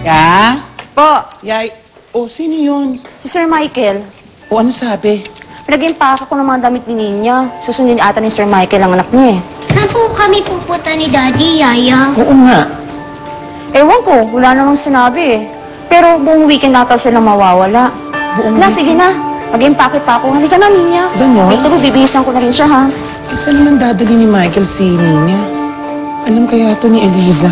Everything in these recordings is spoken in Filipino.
Ya? Po, Yay. Oh, sino yun? si Sir Michael. O, ano sabi? Pinag-impake ko ng mga damit ni Ninya. Susundin ata ni Sir Michael ang anak niya eh. Saan po kami pupunta ni Daddy, Yaya? Oo nga. Ewan ko, wala namang sinabi eh. Pero buong weekend nata sila mawawala. Na, sige na. Mag-impake pa ako. Halika na, Ninya. Ganon? Wait, tuloy, bibihisan ko na rin siya, ha? Eh, saan naman dadali ni Michael si Nina? Alam kaya to ni Eliza?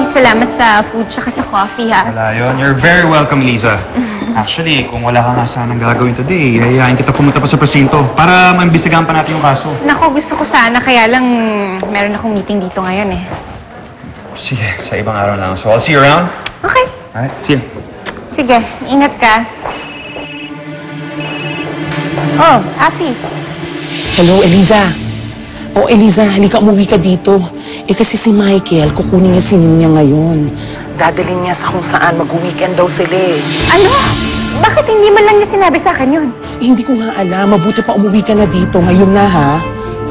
Salamat sa food tsaka sa coffee, ha? Wala yun. You're very welcome, Liza. Actually, kung wala ka nga sanang gagawin today, hayain kita pumunta pa sa presinto para maimbestigahan pa natin yung kaso. Nako, gusto ko sana, kaya lang meron akong meeting dito ngayon, eh. Sige, sa ibang araw lang. So, I'll see you around. Okay. Alright, see you. Sige, ingat ka. Oh, Afi. Hello, Eliza. Oh, Eliza, halika umuwi ka dito. Eh, kasi si Michael, kukunin niya si Nina ngayon. Dadalhin niya sa kung saan, mag-weekend daw sila eh. Ano? Bakit hindi man lang niya sinabi sa akin yun? Eh, hindi ko nga alam. Mabuti pa umuwi ka na dito. Ngayon na, ha?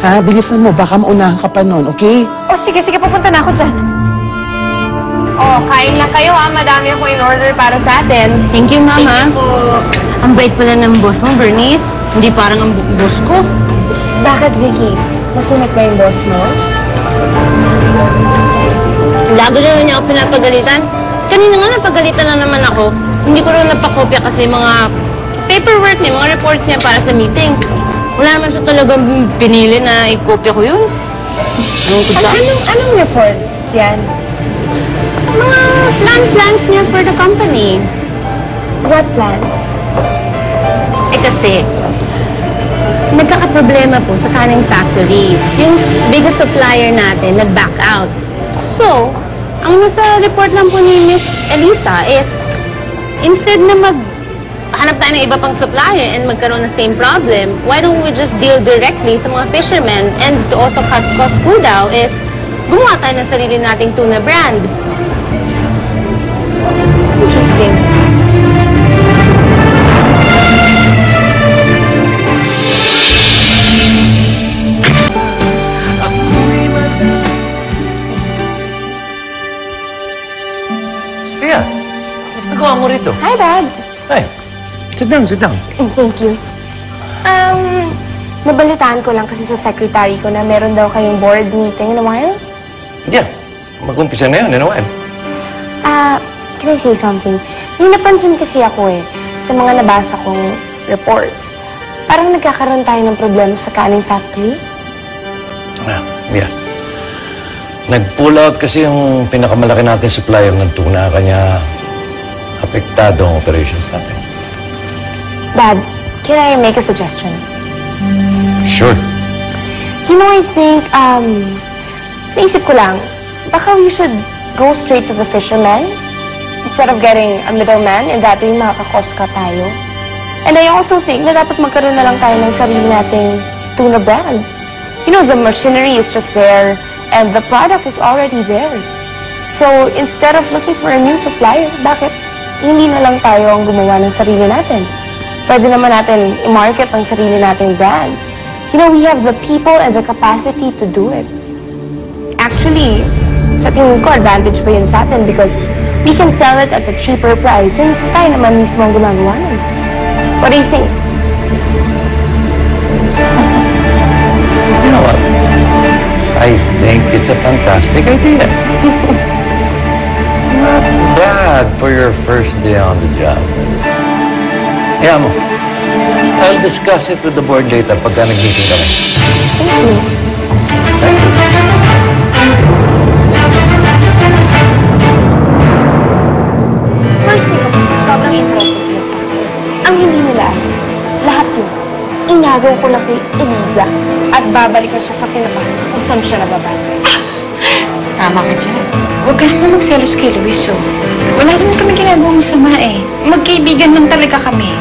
Ha? Bilisan mo. Baka maunahan ka pa nun, okay? Oh, sige, pupunta na ako dyan. Oh, kain lang kayo ha. Madami ako in order para sa atin. Thank you, Mama. Ang bait pala ng boss mo, Bernice. Hindi parang ang boss ko. Bakit, Vicky? Masunod ba yung boss mo? Lagi na niya ako pinapagalitan. Kanina nga napagalitan na naman ako. Hindi ko rin napakopya kasi mga paperwork niya, mga reports niya para sa meeting. Wala naman siya talagang pinili na ikopya ko yun. Anong reports yan? Mga plans niya for the company. What plans? Eh kasi, nagkakaproblema po sa kaning factory. Yung biggest supplier natin nag-back out. So, ang nasa report lang po ni Miss Elisa is, instead na hanap tayo ng iba pang supplier and magkaroon ng same problem, why don't we just deal directly sa mga fishermen? And to also cut costs po daw is, gumawa tayo ng sarili nating tuna brand. Interesting. Tia, nagawa mo rito? Hi, Dad. Ay, sit down, sit down. Thank you. Nabalitaan ko lang kasi sa secretary ko na meron daw kayong board meeting in a while. Yeah, mag-umpisa na yun in a while. Can I say something? May napansin kasi ako sa mga nabasa kong reports. Parang nagkakaroon tayo ng problema sa kaning factory. Yeah. Nag-pull out kasi yung pinakamalaki natin supplier ng tuna, kanya apektado ang operations natin. Dad, can I make a suggestion? Sure. You know, I think, naisip ko lang, baka we should go straight to the fishermen instead of getting a middleman, and that way makaka-cost cut tayo. And I also think na dapat magkaroon na lang tayo ng sarili nating tuna brand. You know, the machinery is just there, and the product is already there. So, instead of looking for a new supplier, bakit hindi na lang tayo ang gumawa ng sarili natin? Pwede naman natin i-market ang sarili nating brand. You know, we have the people and the capacity to do it. Actually, sa tingin ko, advantage pa yun sa atin because we can sell it at a cheaper price since tayo naman mismo ang gumagawa nun. What do you think? You know what? I think it's a fantastic idea. Not bad for your first day on the job. Kaya mo, I'll discuss it with the board later pagka nag-meeting kami. Thank you. Thank you. First thing ako, sobrang impressive sila sa akin. Ang hindi nila, lahat yun, inagaw ko lang kay Eliza at babalik ko siya sa kinabahan kung saan siya nababalik. Tama ka dyan. Huwag ka naman magselos kay Luis, oh. Wala naman kami ginagawang masama, eh. Magkaibigan lang talaga kami.